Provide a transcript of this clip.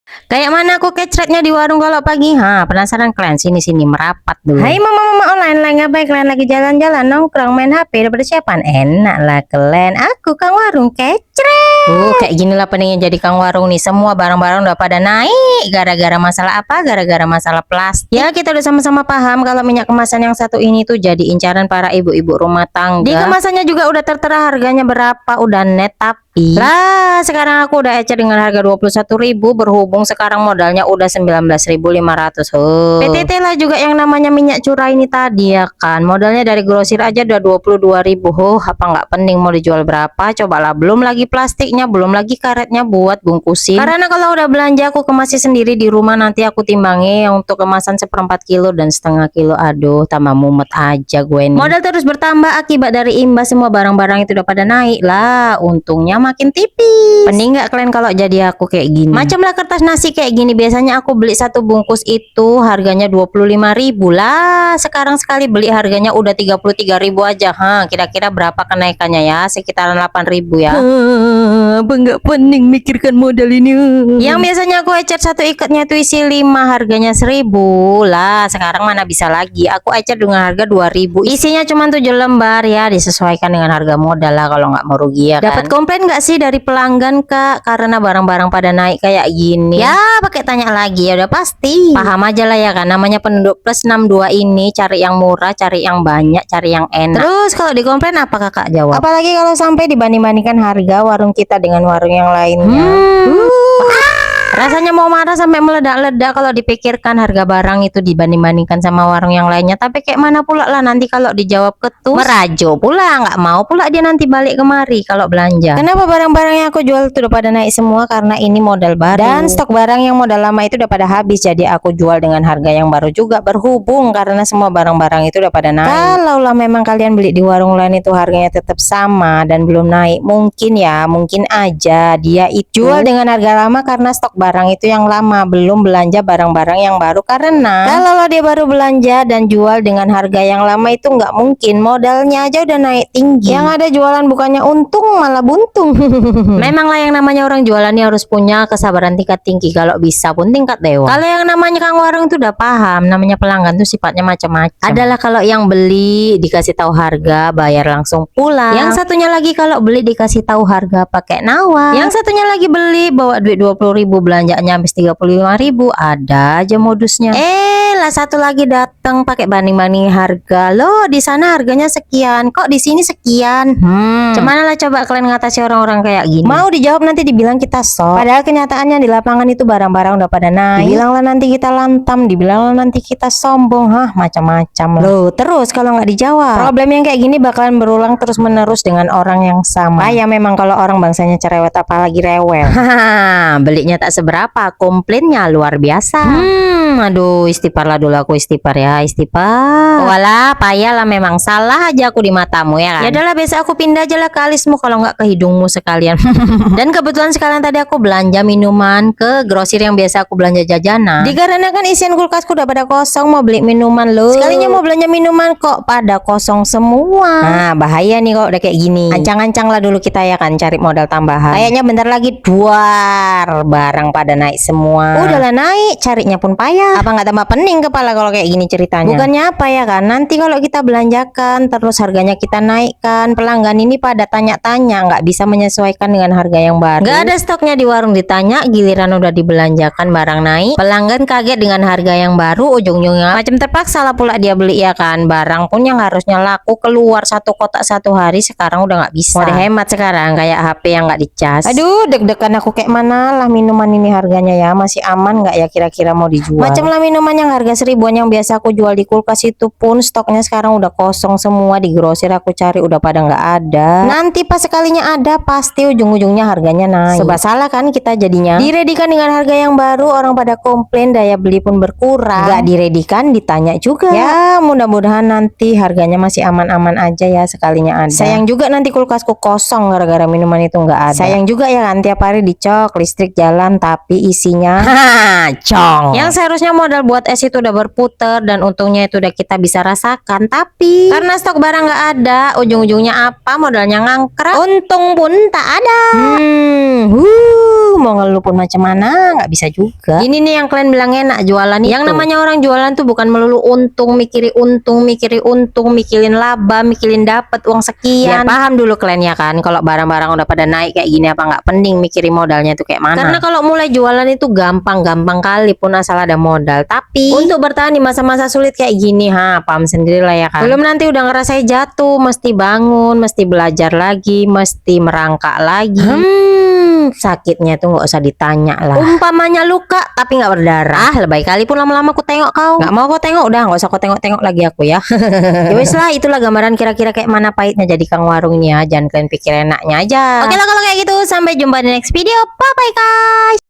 Kayak mana aku kecretnya di warung kalau pagi? Penasaran kalian? Sini-sini merapat dulu. Hai mama-mama online, lagi ngapain kalian? Lagi jalan-jalan nongkrong main HP daripada siapaan? Enak lah kalian. Aku Kang Warung kecret. Kayak ginilah pentingnya jadi Kang Warung nih. Semua barang-barang udah pada naik. Gara-gara masalah apa? Gara-gara masalah plastik. Ya kita udah sama-sama paham kalau minyak kemasan yang satu ini tuh jadi incaran para ibu-ibu rumah tangga. Di kemasannya juga udah tertera harganya berapa, udah net tapi lah sekarang aku udah ecer dengan harga 21.000 berhubung sekarang modalnya udah 19.500. PTT lah juga yang namanya minyak curah ini tadi ya kan. Modalnya dari grosir aja udah 22.000. Apa nggak penting mau dijual berapa? Cobalah, belum lagi plastiknya, belum lagi karetnya buat bungkusin. Karena kalau udah belanja aku kemasi sendiri di rumah, nanti aku timbangi untuk kemasan 1/4 kilo dan setengah kilo. Aduh, tambah mumet aja gue nih. Modal terus bertambah akibat dari imbas semua barang-barang itu udah pada naik lah. Untungnya makin tipis. Pening nggak kalian kalau jadi aku kayak gini? Macam lah kertas nasi kayak gini. Biasanya aku beli satu bungkus itu harganya 25.000 lah. Sekarang sekali beli harganya udah 33.000 aja. Kira-kira berapa kenaikannya ya? Sekitaran 8.000 ya. Apa nggak pening mikirkan modal ini? Yang biasanya aku ecer satu ikatnya itu isi 5 harganya 1.000 lah. Sekarang mana bisa lagi? Aku ecer dengan harga 2.000. Isinya cuma 7 lembar ya. Disesuaikan dengan harga modal lah kalau nggak mau rugi ya kan. Dapat komplain nggak sih dari pelanggan kak karena barang-barang pada naik kayak gini? Ya pakai tanya lagi ya, udah pasti paham aja lah ya kan, namanya penduduk plus 62 ini cari yang murah, cari yang banyak, cari yang enak. Terus kalau dikomplain apa kakak jawab? Apalagi kalau sampai dibanding-bandingkan harga warung kita dengan warung yang lainnya. Rasanya mau marah sampai meledak-ledak kalau dipikirkan harga barang itu dibanding-bandingkan sama warung yang lainnya. Tapi kayak mana pula lah nanti kalau dijawab ketus merajo pula, nggak mau pula dia nanti balik kemari kalau belanja. Kenapa barang-barang yang aku jual itu udah pada naik semua? Karena ini modal baru dan stok barang yang modal lama itu udah pada habis. Jadi aku jual dengan harga yang baru juga berhubung karena semua barang-barang itu udah pada naik. Kalau lah memang kalian beli di warung lain itu harganya tetap sama dan belum naik, mungkin ya, mungkin aja dia itu jual dengan harga lama karena stok barang itu yang lama, belum belanja barang-barang yang baru. Karena kalau dia baru belanja dan jual dengan harga yang lama itu nggak mungkin, modalnya aja udah naik tinggi. Yang ada jualan bukannya untung malah buntung. Memanglah yang namanya orang jualan ini harus punya kesabaran tingkat tinggi, kalau bisa pun tingkat dewa. Kalau yang namanya Kang Warung itu udah paham, namanya pelanggan tuh sifatnya macam-macam. Adalah kalau yang beli dikasih tahu harga, bayar langsung pulang. Yang satunya lagi kalau beli dikasih tahu harga pakai nawar. Yang satunya lagi beli bawa duit 20.000, belanjanya habis 35.000. Ada aja modusnya. Lah satu lagi datang pakai banding-banding harga. Loh di sana harganya sekian, kok di sini sekian. Cuman lah coba kalian ngatasi orang-orang kayak gini? Mau dijawab nanti dibilang kita sok. Padahal kenyataannya di lapangan itu barang-barang udah pada naik. Dibilang lah nanti kita lantam, dibilang lah nanti kita sombong, macam-macam lah. Loh terus kalau nggak dijawab, problem yang kayak gini bakalan berulang terus-menerus dengan orang yang sama. Ya memang kalau orang bangsanya cerewet apalagi rewel. Belinya tak seberapa, komplainnya luar biasa. Aduh, istighfar lah dulu aku, istighfar ya, istighfar. Walah, payah lah memang, salah aja aku di matamu ya kan. Ya adalah biasa aku pindah aja lah ke alismu kalau nggak ke hidungmu sekalian. Dan kebetulan sekalian tadi aku belanja minuman ke grosir yang biasa aku belanja jajanan. Dikarenakan isian kulkasku udah pada kosong, mau beli minuman loh. Sekalinya mau belanja minuman kok pada kosong semua. Nah, bahaya nih kok udah kayak gini. Ancang-ancang lah dulu kita ya kan, cari modal tambahan. Kayaknya bentar lagi duar barang pada naik semua. Udahlah naik, carinya pun payah. Apa nggak tambah pening kepala kalau kayak gini ceritanya? Bukannya apa ya kan, nanti kalau kita belanjakan terus harganya kita naikkan, pelanggan ini pada tanya-tanya, nggak bisa menyesuaikan dengan harga yang baru. Nggak ada stoknya di warung, ditanya giliran udah dibelanjakan barang naik, pelanggan kaget dengan harga yang baru, ujung-ujungnya macam terpaksa lah pula dia beli ya kan. Barang pun yang harusnya laku keluar satu kotak satu hari sekarang udah nggak bisa. Udah hemat sekarang kayak HP yang nggak dicas. Aduh deg-degan aku, kayak mana lah minuman ini harganya ya, masih aman nggak ya kira-kira mau dijual? Macam lah minuman yang harga 1.000-an yang biasa aku jual di kulkas itu pun stoknya sekarang udah kosong semua. Di grosir aku cari udah pada nggak ada. Nanti pas sekalinya ada pasti ujung-ujungnya harganya naik. Serba salah kan kita jadinya. Diredikan dengan harga yang baru orang pada komplain, daya beli pun berkurang. Nggak diredikan ditanya juga. Ya mudah-mudahan nanti harganya masih aman-aman aja ya sekalinya ada. Sayang juga nanti kulkasku kosong gara-gara minuman itu nggak ada. Sayang juga ya kan, tiap hari dicok, listrik jalan tapi isinya cong. Yang seharusnya modal buat es itu itu udah berputar dan untungnya itu udah kita bisa rasakan. Tapi karena stok barang nggak ada, ujung-ujungnya apa? Modalnya ngangkrak. Untung pun tak ada. Mau ngeluh pun macam mana nggak bisa juga. Ini nih yang kalian bilang enak jualan itu. Yang namanya orang jualan tuh bukan melulu untung, mikirin untung, mikirin laba, mikirin dapat uang sekian. Biar paham dulu kalian ya kan, kalau barang-barang udah pada naik kayak gini apa nggak penting mikirin modalnya tuh kayak mana. Karena kalau mulai jualan itu gampang kali pun asal ada modal. Tapi untuk bertahan di masa-masa sulit kayak gini, paham sendiri lah ya kan. Belum nanti udah ngerasain jatuh, mesti bangun, mesti belajar lagi, mesti merangkak lagi. Sakitnya tuh nggak usah ditanya lah. Umpamanya luka tapi nggak berdarah. Lebay kali pun lama-lama aku tengok kau. Nggak mau kau tengok, udah nggak usah kau tengok lagi aku ya. Ya wis lah, itulah gambaran kira-kira kayak mana pahitnya jadi kang warungnya. Jangan kalian pikir enaknya aja. Oke lah kalau kayak gitu, sampai jumpa di next video. Bye bye guys.